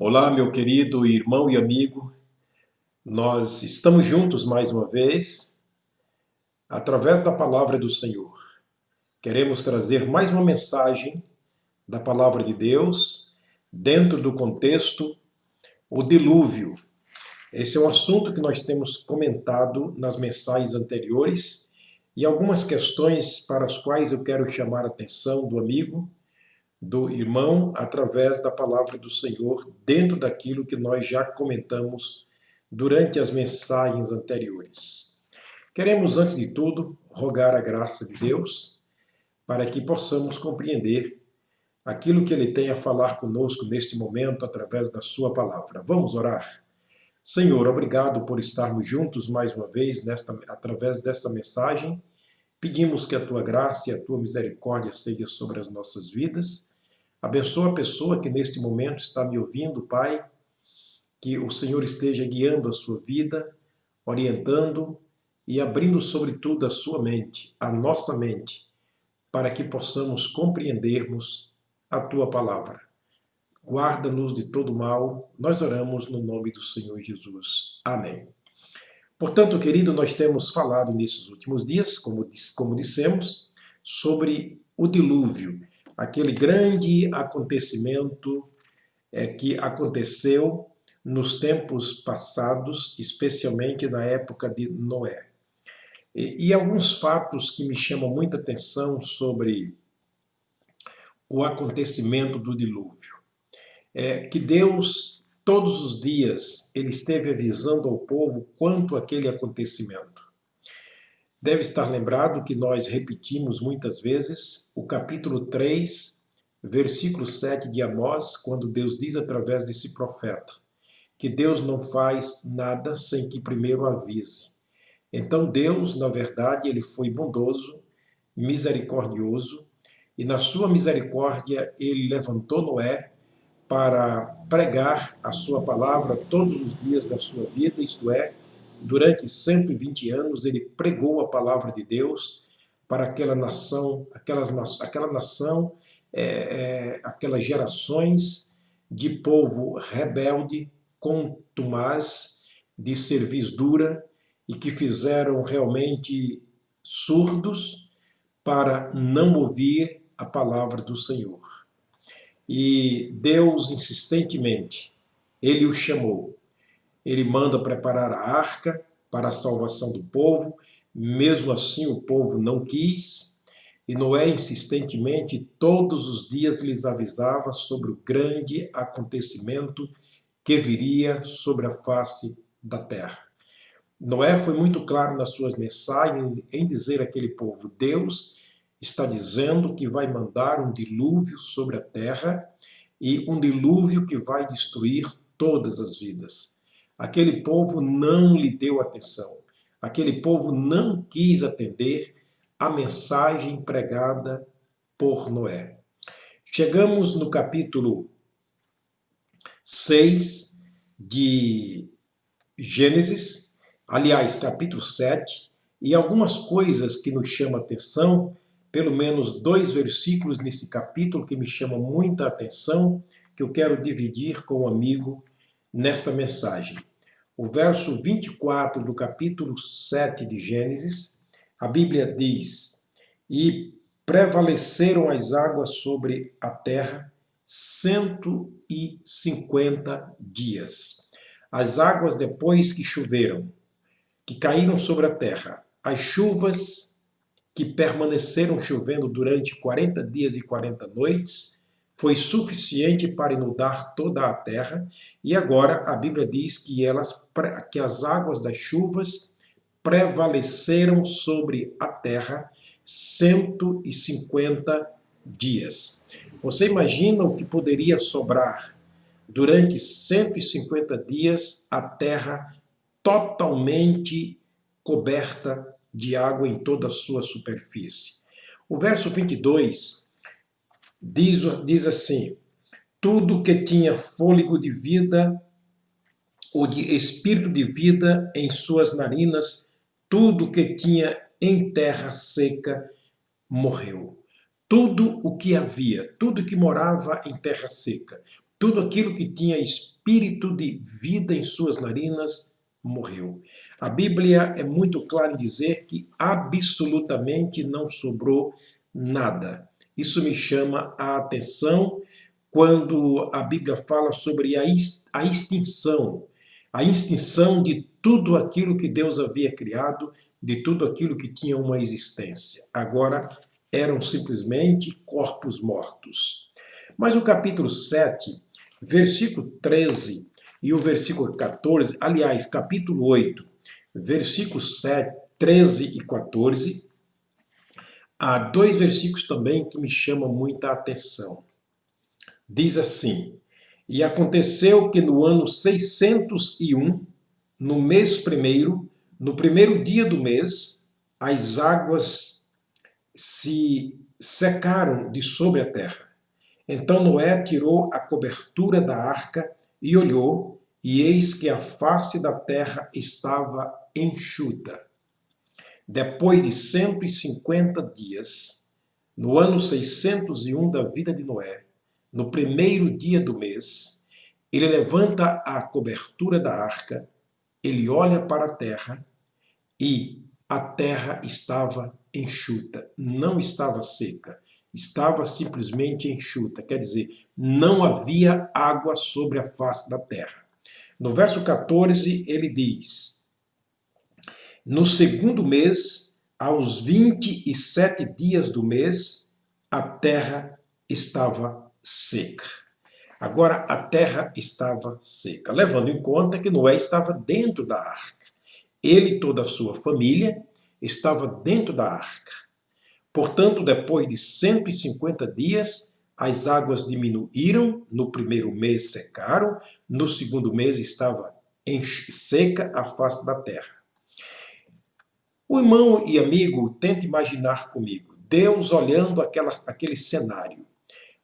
Olá, meu querido irmão e amigo. Nós estamos juntos mais uma vez, através da palavra do Senhor. Queremos trazer mais uma mensagem da palavra de Deus, dentro do contexto, o dilúvio. Esse é um assunto que nós temos comentado nas mensagens anteriores e algumas questões para as quais eu quero chamar a atenção do amigo, do irmão, através da palavra do Senhor, dentro daquilo que nós já comentamos durante as mensagens anteriores. Queremos, antes de tudo, rogar a graça de Deus para que possamos compreender aquilo que Ele tem a falar conosco neste momento através da Sua palavra. Vamos orar? Senhor, obrigado por estarmos juntos mais uma vez através dessa mensagem. Pedimos que a Tua graça e a Tua misericórdia seja sobre as nossas vidas. Abençoa a pessoa que neste momento está me ouvindo, Pai, que o Senhor esteja guiando a sua vida, orientando e abrindo sobretudo a sua mente, a nossa mente, para que possamos compreendermos a Tua palavra. Guarda-nos de todo mal, nós oramos no nome do Senhor Jesus. Amém. Portanto, querido, nós temos falado nesses últimos dias, como dissemos, sobre o dilúvio, aquele grande acontecimento que aconteceu nos tempos passados, especialmente na época de Noé. E alguns fatos que me chamam muita atenção sobre o acontecimento do dilúvio. É que Deus, todos os dias, Ele esteve avisando ao povo quanto aquele acontecimento. Deve estar lembrado que nós repetimos muitas vezes o capítulo 3, versículo 7 de Amós, quando Deus diz através desse profeta, que Deus não faz nada sem que primeiro avise. Então Deus, na verdade, Ele foi bondoso, misericordioso, e na sua misericórdia Ele levantou Noé para pregar a sua palavra todos os dias da sua vida, isto é, durante 120 anos ele pregou a palavra de Deus para aquela nação, aquelas gerações de povo rebelde, contumaz, de cerviz dura e que fizeram realmente surdos para não ouvir a palavra do Senhor. E Deus, insistentemente, Ele o chamou. Ele manda preparar a arca para a salvação do povo. Mesmo assim, o povo não quis. E Noé, insistentemente, todos os dias lhes avisava sobre o grande acontecimento que viria sobre a face da terra. Noé foi muito claro nas suas mensagens em dizer àquele povo: Deus está dizendo que vai mandar um dilúvio sobre a terra e um dilúvio que vai destruir todas as vidas. Aquele povo não lhe deu atenção. Aquele povo não quis atender a mensagem pregada por Noé. Chegamos no capítulo 6 de Gênesis, aliás, capítulo 7, e algumas coisas que nos chamam a atenção, pelo menos 2 versículos nesse capítulo que me chamam muita atenção, que eu quero dividir com o amigo nesta mensagem. O verso 24 do capítulo 7 de Gênesis, a Bíblia diz: E prevaleceram as águas sobre a terra 150 dias. As águas, depois que choveram, que caíram sobre a terra, as chuvas que permaneceram chovendo durante 40 dias e 40 noites, foi suficiente para inundar toda a terra, e agora a Bíblia diz que as águas das chuvas prevaleceram sobre a terra 150 dias. Você imagina o que poderia sobrar durante 150 dias a terra totalmente coberta de água em toda a sua superfície. O verso 22 diz assim: tudo que tinha fôlego de vida ou de espírito de vida em suas narinas, tudo que tinha em terra seca morreu. Tudo o que havia, tudo que morava em terra seca, Tudo aquilo que tinha espírito de vida em suas narinas morreu. A Bíblia é muito clara em dizer que absolutamente não sobrou nada. Isso me chama a atenção quando a Bíblia fala sobre a extinção de tudo aquilo que Deus havia criado, de tudo aquilo que tinha uma existência. Agora eram simplesmente corpos mortos. Mas o capítulo 7, versículo 13 e o versículo 14, aliás, capítulo 8, versículos 7, 13 e 14, há dois versículos também que me chamam muita atenção. Diz assim: E aconteceu que no ano 601, no mês primeiro, no primeiro dia do mês, as águas se secaram de sobre a terra. Então Noé tirou a cobertura da arca e olhou, e eis que a face da terra estava enxuta. Depois de 150 dias, no ano 601 da vida de Noé, no primeiro dia do mês, ele levanta a cobertura da arca, ele olha para a terra e a terra estava enxuta, não estava seca, estava simplesmente enxuta, quer dizer, não havia água sobre a face da terra. No verso 14 ele diz: No segundo mês, aos 27 dias do mês, a terra estava seca. Agora a terra estava seca, levando em conta que Noé estava dentro da arca. Ele e toda a sua família estava dentro da arca. Portanto, depois de 150 dias, as águas diminuíram, no primeiro mês secaram, no segundo mês estava seca a face da terra. O irmão e amigo, tenta imaginar comigo, Deus olhando aquele cenário.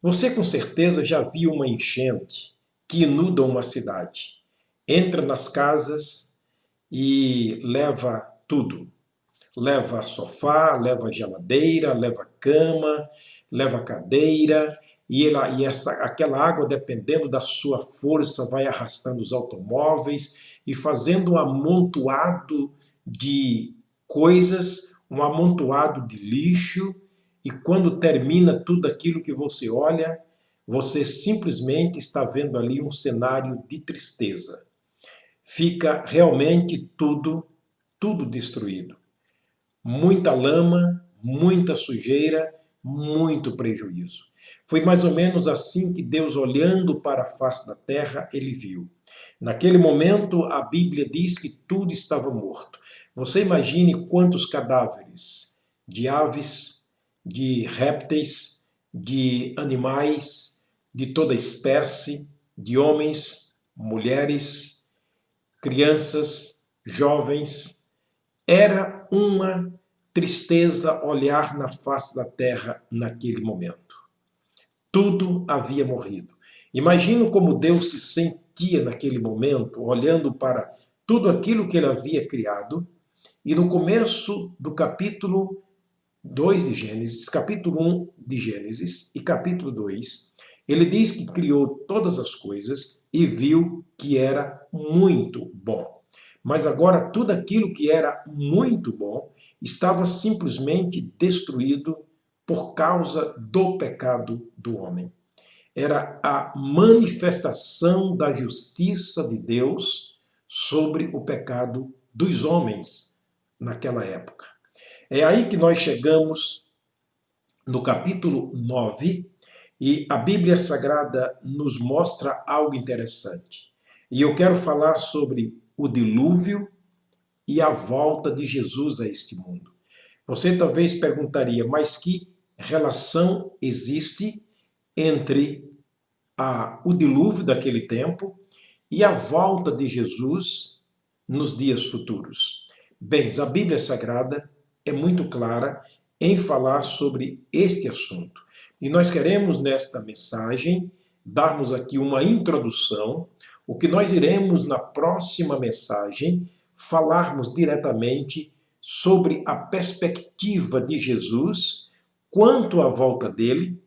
Você com certeza já viu uma enchente que inunda uma cidade. Entra nas casas e leva tudo. Leva sofá, leva geladeira, leva cama, leva cadeira, e aquela água, dependendo da sua força, vai arrastando os automóveis e fazendo um amontoado de coisas, um amontoado de lixo, e quando termina tudo aquilo que você olha, você simplesmente está vendo ali um cenário de tristeza. Fica realmente tudo destruído. Muita lama, muita sujeira, muito prejuízo. Foi mais ou menos assim que Deus, olhando para a face da terra, ele viu. Naquele momento, a Bíblia diz que tudo estava morto. Você imagine quantos cadáveres de aves, de répteis, de animais, de toda espécie, de homens, mulheres, crianças, jovens. Era uma tristeza olhar na face da terra naquele momento. Tudo havia morrido. Imagino como Deus se sentia naquele momento, olhando para tudo aquilo que ele havia criado, e no começo do capítulo 2 de Gênesis, capítulo 1 de Gênesis e capítulo 2, ele diz que criou todas as coisas e viu que era muito bom. Mas agora tudo aquilo que era muito bom estava simplesmente destruído por causa do pecado do homem. Era a manifestação da justiça de Deus sobre o pecado dos homens naquela época. É aí que nós chegamos no capítulo 9 e a Bíblia Sagrada nos mostra algo interessante. E eu quero falar sobre o dilúvio e a volta de Jesus a este mundo. Você talvez perguntaria, mas que relação existe entre o dilúvio daquele tempo e a volta de Jesus nos dias futuros? Bem, a Bíblia Sagrada é muito clara em falar sobre este assunto. E nós queremos, nesta mensagem, darmos aqui uma introdução. O que nós iremos, na próxima mensagem, falarmos diretamente sobre a perspectiva de Jesus quanto à volta dele,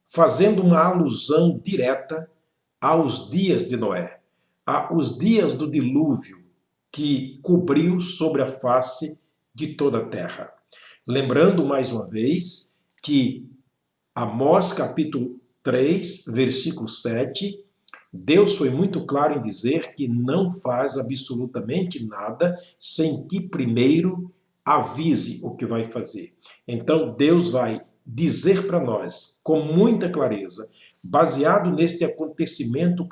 fazendo uma alusão direta aos dias de Noé, aos dias do dilúvio que cobriu sobre a face de toda a terra. Lembrando mais uma vez que Amós capítulo 3, versículo 7, Deus foi muito claro em dizer que não faz absolutamente nada sem que primeiro avise o que vai fazer. Então Deus vai dizer para nós com muita clareza, baseado neste acontecimento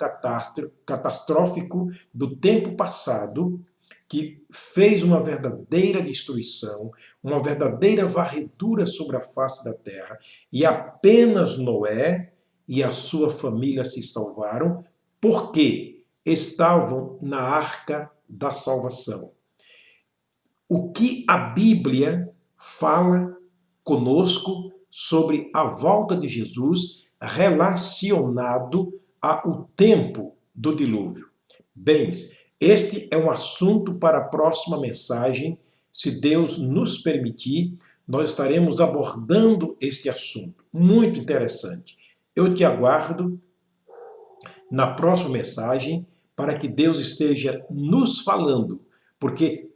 catastrófico do tempo passado, que fez uma verdadeira destruição, uma verdadeira varredura sobre a face da terra, e apenas Noé e a sua família se salvaram, porque estavam na arca da salvação. O que a Bíblia fala conosco sobre a volta de Jesus relacionado ao tempo do dilúvio? Bens, este é um assunto para a próxima mensagem. Se Deus nos permitir, nós estaremos abordando este assunto. Muito interessante. Eu te aguardo na próxima mensagem para que Deus esteja nos falando, porque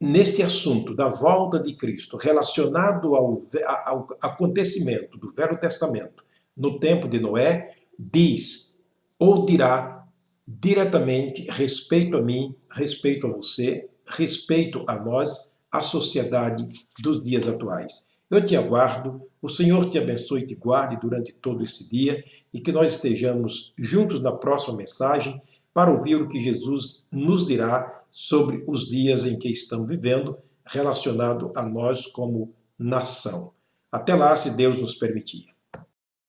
neste assunto da volta de Cristo, relacionado ao acontecimento do Velho Testamento no tempo de Noé, diz ou dirá diretamente respeito a mim, respeito a você, respeito a nós, a sociedade dos dias atuais. Eu te aguardo, o Senhor te abençoe e te guarde durante todo esse dia e que nós estejamos juntos na próxima mensagem para ouvir o que Jesus nos dirá sobre os dias em que estamos vivendo, relacionado a nós como nação. Até lá, se Deus nos permitir.